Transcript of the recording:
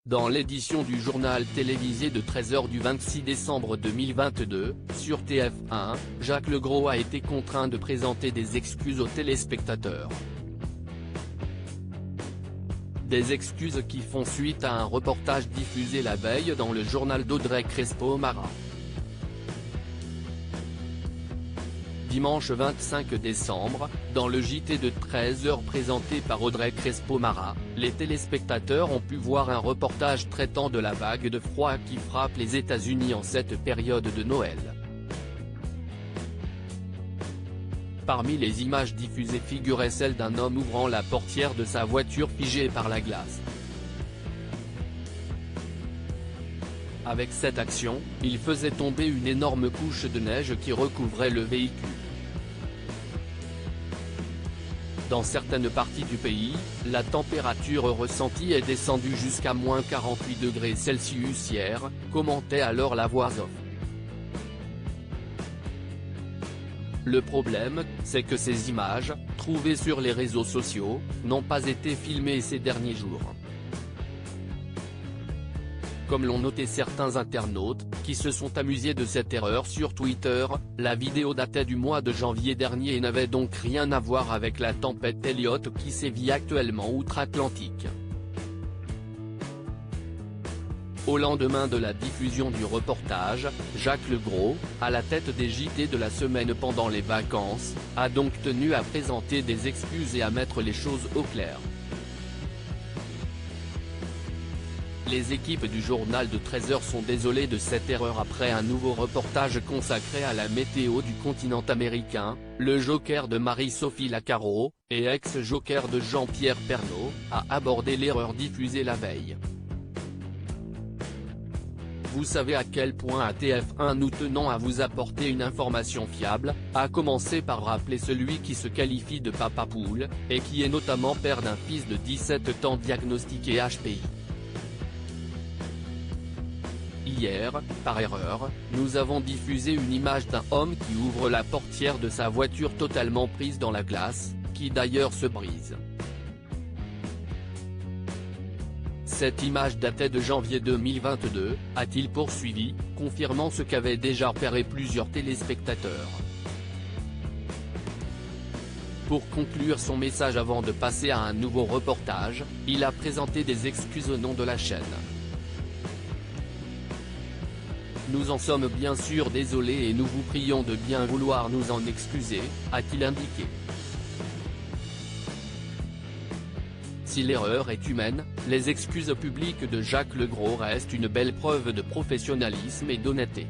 Dans l'édition du journal télévisé de 13h du 26 décembre 2022, sur TF1, Jacques Legros a été contraint de présenter des excuses aux téléspectateurs. Des excuses qui font suite à un reportage diffusé la veille dans le journal d'Audrey Crespo-Mara. Dimanche 25 décembre, dans le JT de 13h présenté par Audrey Crespo-Mara, les téléspectateurs ont pu voir un reportage traitant de la vague de froid qui frappe les États-Unis en cette période de Noël. Parmi les images diffusées figurait celle d'un homme ouvrant la portière de sa voiture figée par la glace. Avec cette action, il faisait tomber une énorme couche de neige qui recouvrait le véhicule. Dans certaines parties du pays, la température ressentie est descendue jusqu'à -48°C hier, commentait alors la voix off. Le problème, c'est que ces images, trouvées sur les réseaux sociaux, n'ont pas été filmées ces derniers jours. Comme l'ont noté certains internautes, qui se sont amusés de cette erreur sur Twitter, la vidéo datait du mois de janvier dernier et n'avait donc rien à voir avec la tempête Elliott qui sévit actuellement outre-Atlantique. Au lendemain de la diffusion du reportage, Jacques Legros, à la tête des JT de la semaine pendant les vacances, a donc tenu à présenter des excuses et à mettre les choses au clair. Les équipes du journal de 13h sont désolées de cette erreur après un nouveau reportage consacré à la météo du continent américain. Le joker de Marie-Sophie Lacaro, et ex-joker de Jean-Pierre Pernaut, a abordé l'erreur diffusée la veille. Vous savez à quel point à TF1 nous tenons à vous apporter une information fiable, à commencer par rappeler celui qui se qualifie de papa poule, et qui est notamment père d'un fils de 17 ans diagnostiqué HPI. Hier, par erreur, nous avons diffusé une image d'un homme qui ouvre la portière de sa voiture totalement prise dans la glace, qui d'ailleurs se brise. Cette image datait de janvier 2022, a-t-il poursuivi, confirmant ce qu'avaient déjà repéré plusieurs téléspectateurs. Pour conclure son message avant de passer à un nouveau reportage, il a présenté des excuses au nom de la chaîne. Nous en sommes bien sûr désolés et nous vous prions de bien vouloir nous en excuser, a-t-il indiqué. Si l'erreur est humaine, les excuses publiques de Jacques Legros restent une belle preuve de professionnalisme et d'honnêteté.